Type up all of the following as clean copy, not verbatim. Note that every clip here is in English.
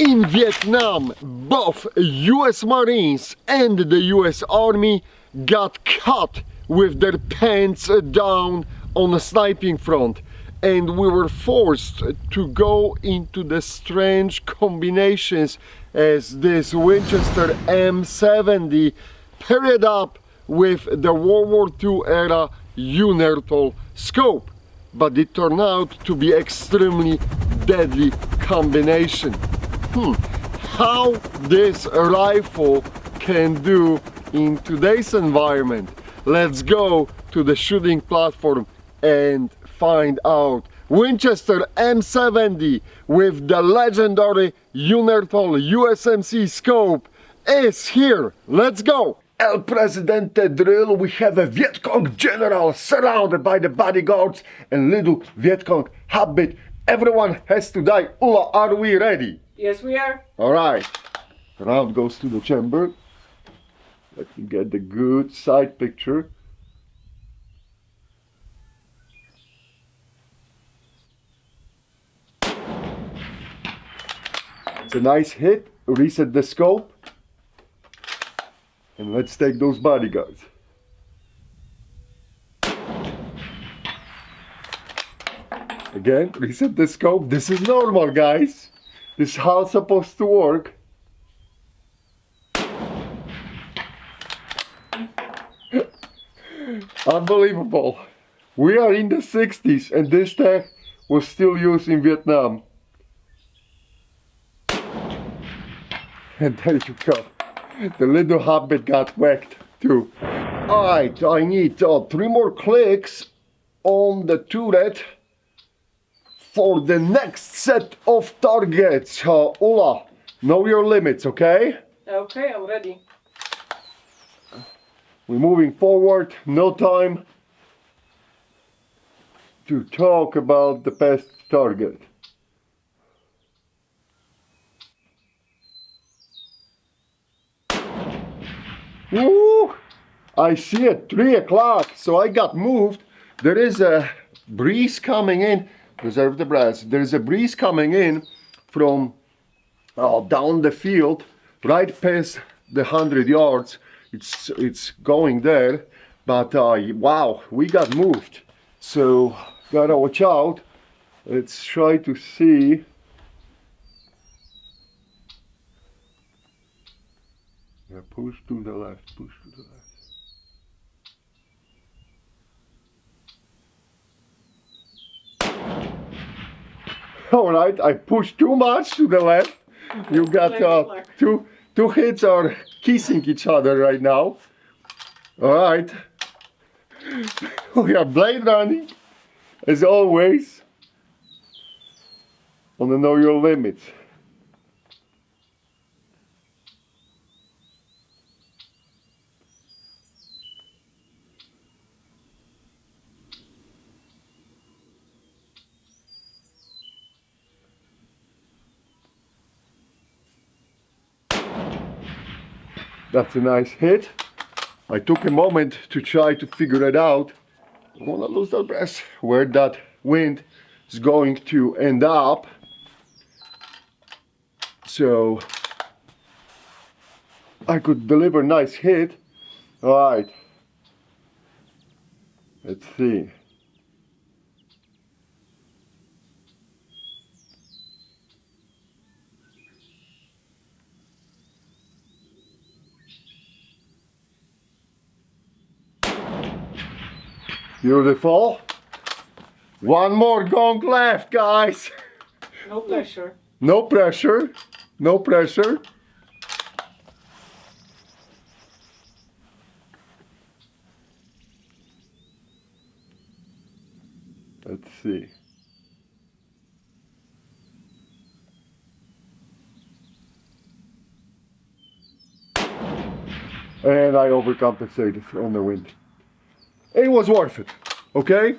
In Vietnam, both US Marines and the US Army got caught with their pants down on the sniping front, and we were forced to go into the strange combinations as this Winchester M70 paired up with the World War II era Unertl scope, but it turned out to be extremely deadly combination. How this rifle can do in today's environment? Let's go to the shooting platform and find out. Winchester M70 with the legendary Unertl USMC scope is here. Let's go! El Presidente drill, we have a Viet Cong general surrounded by the bodyguards and little Viet Cong habit. Everyone has to die. Ula, are we ready? Yes, we are. All right. Round goes to the chamber. Let me get the good side picture. It's a nice hit. Reset the scope. And let's take those bodyguards. Again, reset the scope. This is normal, guys. This is how it's supposed to work. Unbelievable. We are in the 60s and this tech was still used in Vietnam. And there you go. The little hobbit got whacked too. Alright, I need 3 more clicks on the turret for the next set of targets. Ula, know your limits, okay? Okay, I'm ready. We're moving forward, no time to talk about the past target. Woo! I see it, 3 o'clock, so I got moved. There is a breeze coming in. Reserve the breath. There is a breeze coming in from down the field, right past the 100 yards. It's going there, but wow, we got moved. So gotta watch out. Let's try to see. Yeah, push to the left. Push to the left. All right, I pushed too much to the left. You got two hits are kissing each other right now. All right, we are blade running as always. Want to know your limits. That's a nice hit. I took a moment to try to figure it out. I want to lose that breath. Where that wind is going to end up. So I could deliver a nice hit. All right. Let's see. Beautiful. One more gong left, guys. No pressure. No pressure. No pressure. Let's see. And I overcompensated on the wind. It was worth it, okay?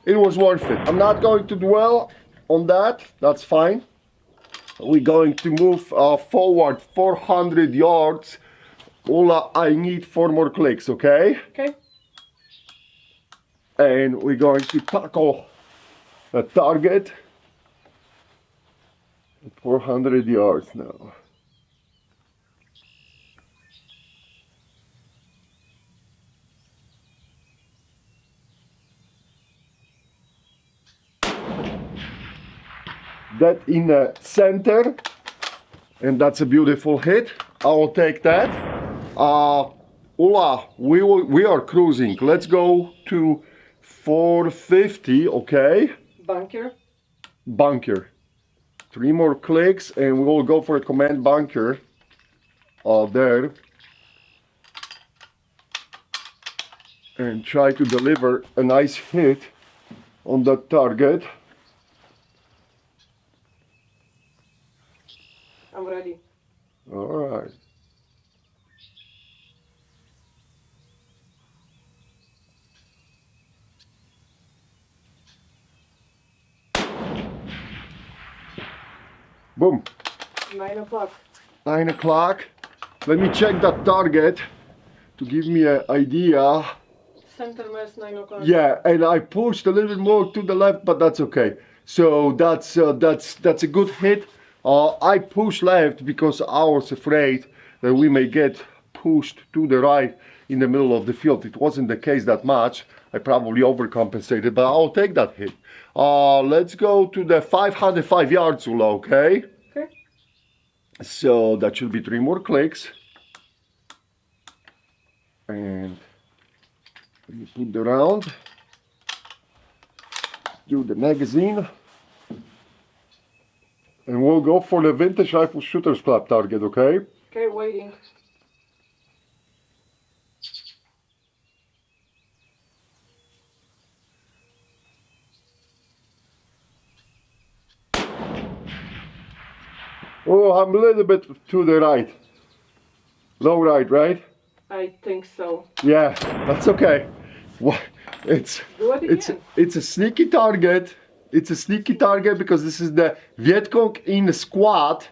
It was worth it. I'm not going to dwell on that, that's fine. We're going to move forward 400 yards. Ola, I need 4 more clicks, okay? Okay. And we're going to tackle the target. 400 yards now. That in the center, and that's a beautiful hit. I will take that. Ulla, we are cruising. Let's go to 450, okay? Bunker. Bunker. 3 more clicks and we will go for a command bunker there and try to deliver a nice hit on that target. I'm ready. All right. Boom. 9 o'clock. 9 o'clock. Let me check that target to give me an idea. Center mass 9 o'clock. Yeah, and I pushed a little bit more to the left, but that's okay. So that's a good hit. I pushed left because I was afraid that we may get pushed to the right in the middle of the field. It wasn't the case that much. I probably overcompensated, but I'll take that hit. Let's go to the 505 yards, Ula, okay? Okay. So that should be 3 more clicks. And let me put the round. Do the magazine. And we'll go for the vintage rifle shooter's club target, okay? Okay, waiting. Oh, I'm a little bit to the right. Low right? I think so. Yeah, that's okay. What? Do it again. It's a sneaky target. It's a sneaky target because this is the Vietcong in the squad,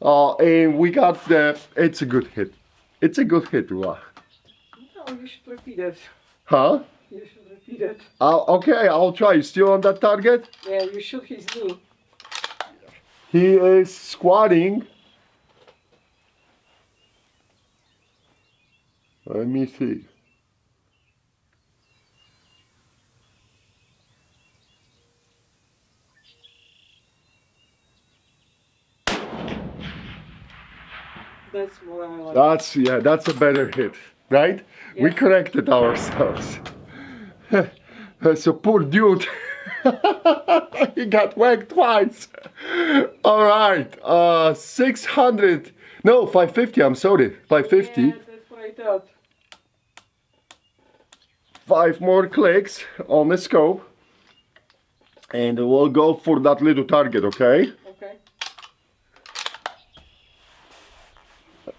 and we got the. It's a good hit. It's a good hit, Ula. No, you should repeat it. Huh? You should repeat it. Okay, I'll try. You still on that target? Yeah, you shoot his knee. He is squatting. Let me see. That's what I like. That's a better hit, right? Yeah. We corrected ourselves. So poor dude, he got whacked twice. All right, 600. No, 550. I'm sorry, 550. Yeah, that's what I thought. 5 more clicks on the scope, and we'll go for that little target. Okay? Okay.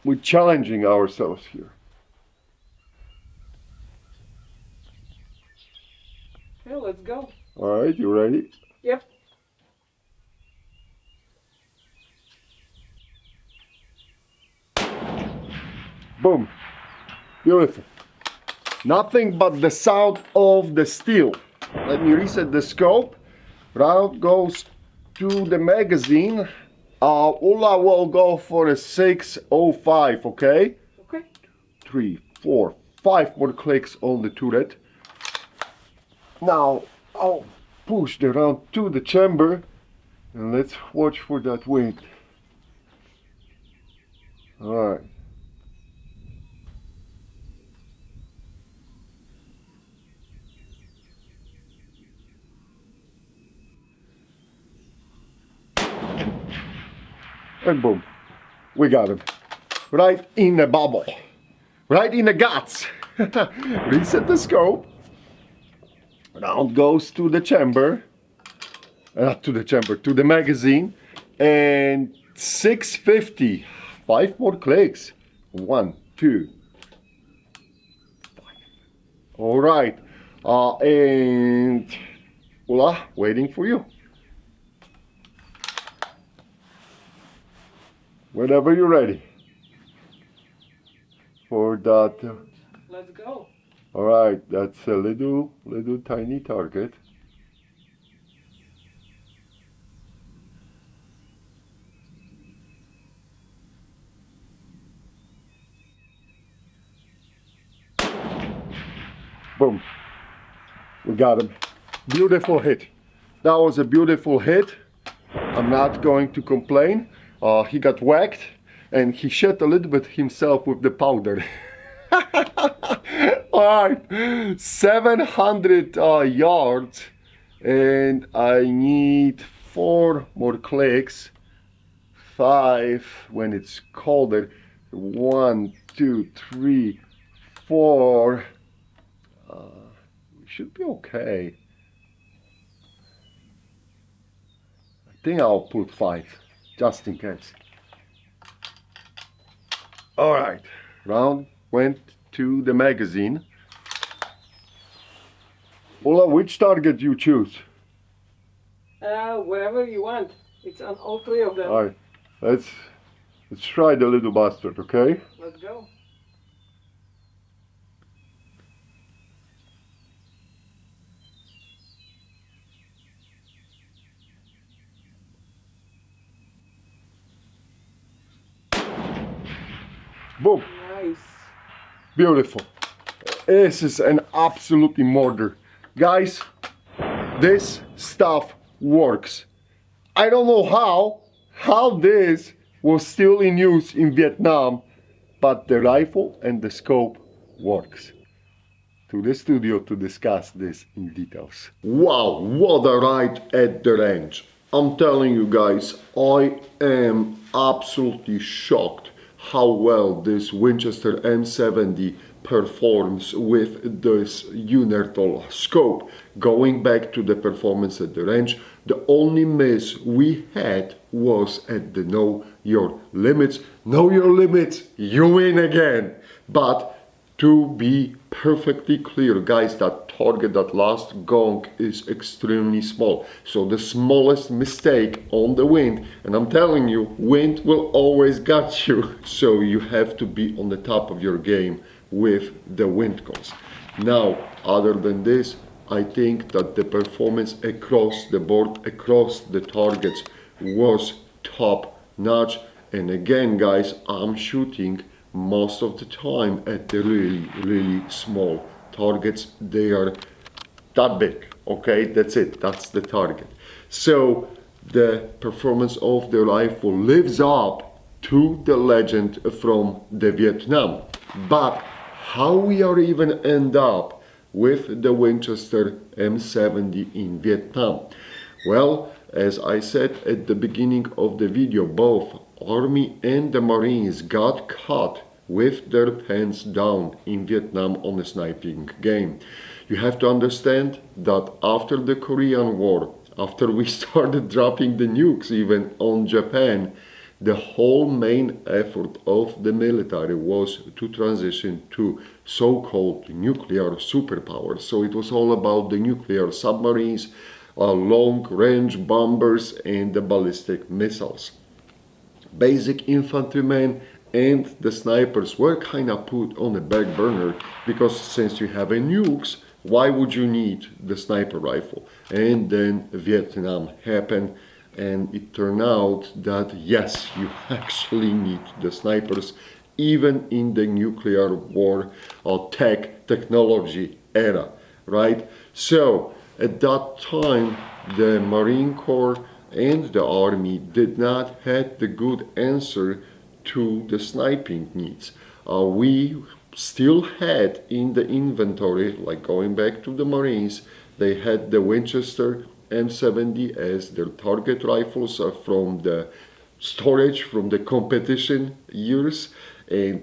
We're challenging ourselves here. Okay, let's go. All right, you ready? Yep. Boom. Beautiful. Nothing but the sound of the steel. Let me reset the scope. Round goes to the magazine. Ulla will go for a 605, okay? Okay. 3, 4, 5 more clicks on the turret. Now I'll push the round to the chamber and let's watch for that wind. Alright. And boom, we got him. Right in the bubble. Right in the guts. Reset the scope. Round goes to the chamber. Not to the chamber, to the magazine. And 650. 5 more clicks. 1, 2, 5. All right. And Ulla, waiting for you. Whenever you're ready for that. Let's go. All right, that's a little tiny target. Boom. We got him. Beautiful hit. That was a beautiful hit. I'm not going to complain. He got whacked and he shot a little bit himself with the powder. Alright, 700 yards, and I need 4 more clicks. 5 when it's colder. 1, 2, 3, 4. We should be okay. I think I'll put 5 just in case. Alright, round went to the magazine. Ola, which target you choose? Wherever you want. It's on all 3 of them. Alright, let's try the little bastard, okay? Let's go. Boom! Nice. Beautiful. This is an absolutely murder. Guys, this stuff works. I don't know how this was still in use in Vietnam, but the rifle and the scope works. To the studio to discuss this in details. Wow, what a ride at the range. I'm telling you guys, I am absolutely shocked how well this Winchester M70 performs with this Unertl scope. Going back to the performance at the range, the only miss we had was at the know your limits. Know your limits, you win again. But to be perfectly clear, guys, that target, that last gong is extremely small. So the smallest mistake on the wind, and I'm telling you, wind will always get you. So you have to be on the top of your game with the wind calls. Now, other than this, I think that the performance across the board, across the targets was top notch. And again, guys, I'm shooting most of the time at the really small targets. They are that big, okay? That's it, that's the target. So the performance of the rifle lives up to the legend from the Vietnam. But how we are even end up with the Winchester M70 in Vietnam? Well, as I said at the beginning of the video, both Army and the Marines got caught with their pants down in Vietnam on a sniping game. You have to understand that after the Korean War, after we started dropping the nukes even on Japan, the whole main effort of the military was to transition to so-called nuclear superpowers. So it was all about the nuclear submarines, long-range bombers and the ballistic missiles. Basic infantrymen and the snipers were kind of put on a back burner, because since you have a nukes, why would you need the sniper rifle? And then Vietnam happened, and it turned out that yes, you actually need the snipers even in the nuclear war or technology era, right? So at that time, the Marine Corps and the Army did not have the good answer to the sniping needs. We still had in the inventory, like going back to the Marines, they had the Winchester M70 as their target rifles from the storage from the competition years, and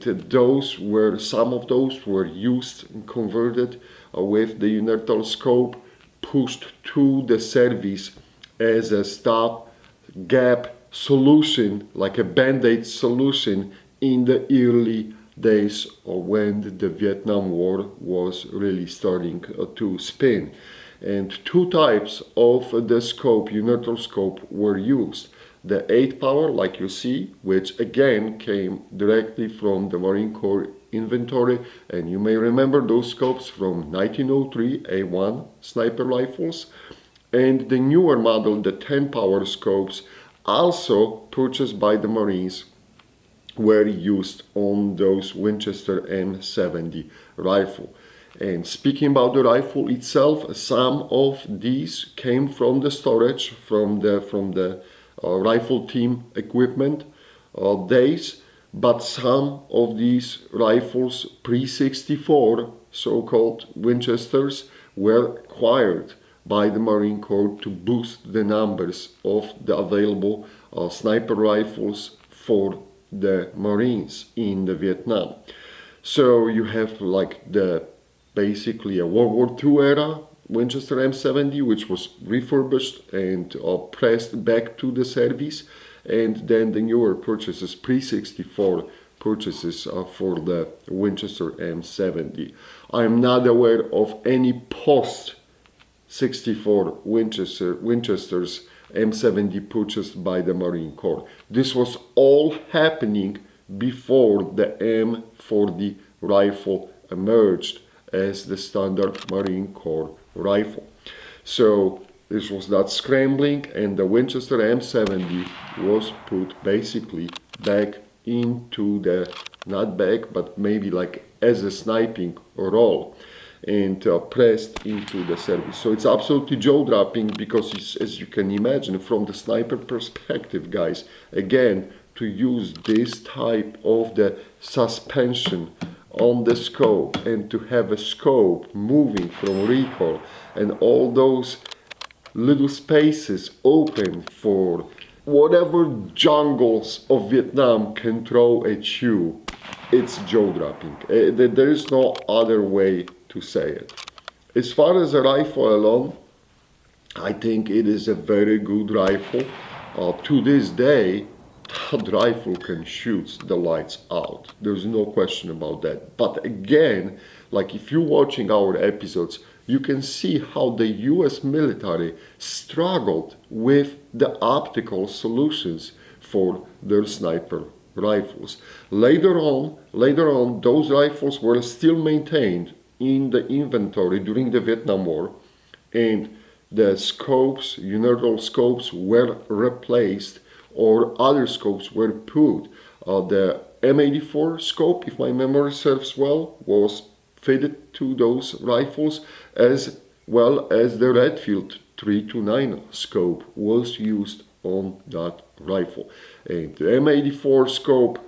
some of those were used and converted with the Unertl scope, pushed to the service as a stop-gap solution, like a band-aid solution in the early days when the Vietnam War was really starting to spin. And 2 types of the scope, Unertl scope, were used. The 8 power, like you see, which again came directly from the Marine Corps inventory, and you may remember those scopes from 1903 A1 sniper rifles. And the newer model, the 10 power scopes, also purchased by the Marines, were used on those Winchester M70 rifle. And speaking about the rifle itself, some of these came from the storage, from the rifle team equipment days, but some of these rifles pre-64, so-called Winchesters, were acquired by the Marine Corps to boost the numbers of the available sniper rifles for the Marines in the Vietnam. So you have like the basically a World War II era Winchester M70, which was refurbished and pressed back to the service, and then the newer purchases, pre-64 purchases for the Winchester M70. I'm not aware of any post-64 Winchesters M70 purchased by the Marine Corps. This was all happening before the M40 rifle emerged as the standard Marine Corps rifle. So this was that scrambling, and the Winchester M70 was put basically back into the, not back, but maybe like as a sniping role, and pressed into the service. So it's absolutely jaw-dropping, because it's, as you can imagine, from the sniper perspective, guys, again, to use this type of the suspension on the scope, and to have a scope moving from recoil, and all those little spaces open for whatever jungles of Vietnam can throw at you, it's jaw-dropping. There is no other way to say it. As far as a rifle alone, I think it is a very good rifle. To this day, that rifle can shoot the lights out. There's no question about that. But again, like if you're watching our episodes, you can see how the US military struggled with the optical solutions for their sniper rifles. Later on, those rifles were still maintained in the inventory during the Vietnam War, and the scopes, Unertl scopes, were replaced, or other scopes were put. The M84 scope, if my memory serves well, was fitted to those rifles, as well as the Redfield 329 scope was used on that rifle. And the M84 scope,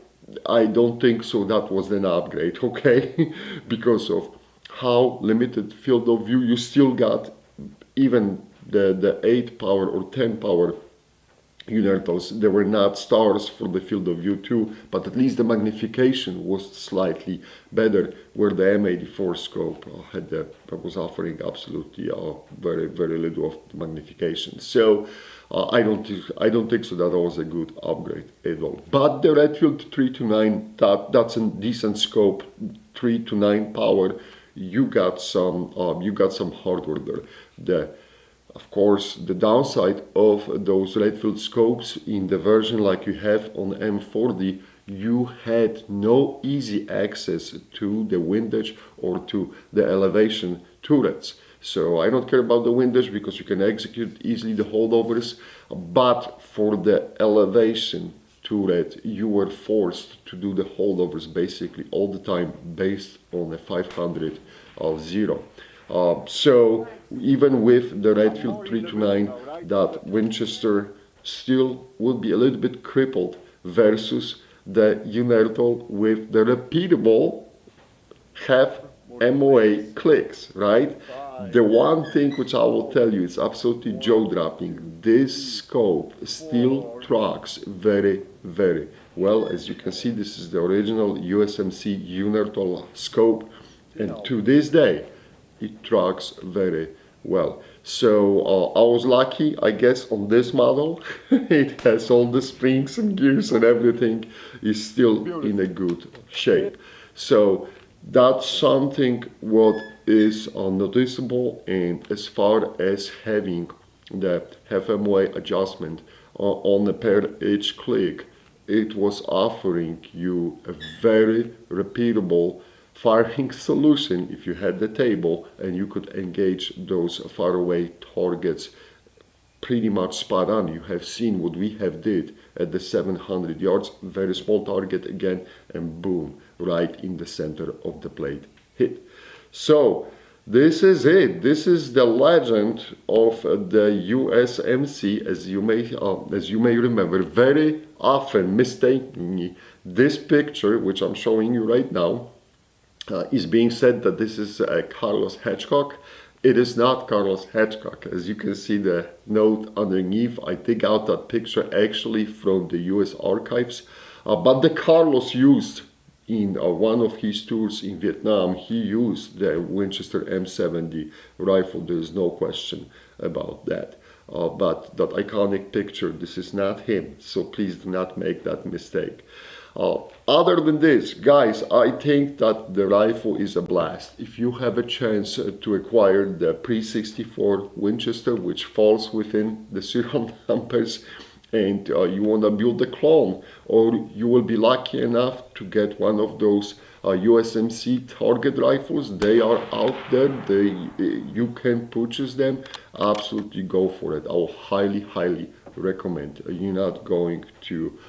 I don't think so that was an upgrade, okay? Because of how limited field of view you still got. Even the 8 power or 10 power Unertls, there were not stars for the field of view too, but at least the magnification was slightly better, where the M84 scope was offering absolutely very little of magnification. So I don't think so that was a good upgrade at all. But the Redfield 329, that's a decent scope, 3 to 9 power. You got some hardware there. Of course, the downside of those Redfield scopes in the version like you have on M40, you had no easy access to the windage or to the elevation turrets. So I don't care about the windage, because you can execute easily the holdovers, but for the elevation turret, you were forced to do the holdovers basically all the time based on a 500 0. So even with the Redfield 329, that Winchester still would be a little bit crippled versus the Unertl with the repeatable half MOA clicks, right? The one thing which I will tell you is absolutely jaw-dropping. This scope still tracks very well. As you can see, this is the original USMC Unertl scope, and to this day it tracks very well. So I was lucky, I guess, on this model. It has all the springs and gears, and everything is still in a good shape. So that's something what is noticeable. And as far as having the half MOA adjustment on a per each click, it was offering you a very repeatable firing solution if you had the table and you could engage those faraway targets pretty much spot on. You have seen what we have did at the 700 yards, very small target again, and boom, right in the center of the plate hit. So this is it. This is the legend of the USMC, as you may remember. Very often mistakenly, this picture, which I'm showing you right now, is being said that this is Carlos Hathcock. It is not Carlos Hathcock. As you can see the note underneath, I dig out that picture actually from the US archives. But the Carlos used in one of his tours in Vietnam, he used the Winchester M70 rifle. There is no question about that. But that iconic picture, this is not him. So please do not make that mistake. Other than this, guys, I think that the rifle is a blast. If you have a chance to acquire the pre-64 Winchester, which falls within the serial numbers, and you want to build a clone, or you will be lucky enough to get one of those USMC target rifles. They are out there. You can purchase them. Absolutely go for it. I will highly recommend. You're not going to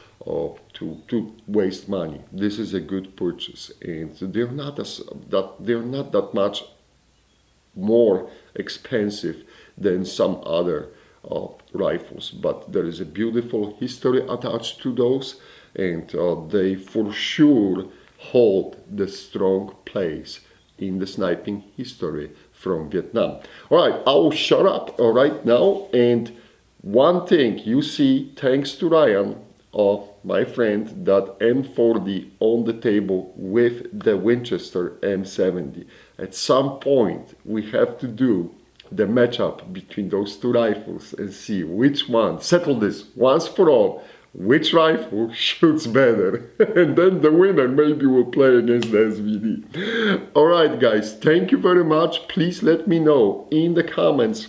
waste money. This is a good purchase, and they're not that much more expensive than some other rifles, but there is a beautiful history attached to those, and they for sure hold the strong place in the sniping history from Vietnam. All right, I will shut up right now. And one thing you see, thanks to Ryan, my friend, that M40 on the table with the Winchester M70. At some point we have to do the matchup between those two rifles and see which one, settle this once for all, which rifle shoots better. And then the winner maybe will play against the SVD. Alright guys, thank you very much. Please let me know in the comments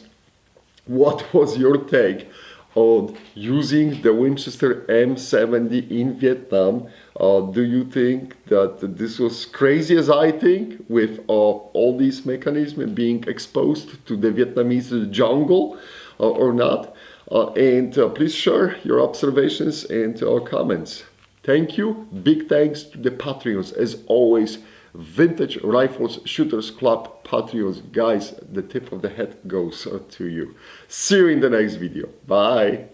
what was your take on using the Winchester M70 in Vietnam. Do you think that this was crazy as I think, with all these mechanisms being exposed to the Vietnamese jungle, or not? And please share your observations and comments. Thank you. Big thanks to the Patreons. As always, Vintage Rifles Shooters Club Patreons. Guys, the tip of the hat goes to you. See you in the next video. Bye.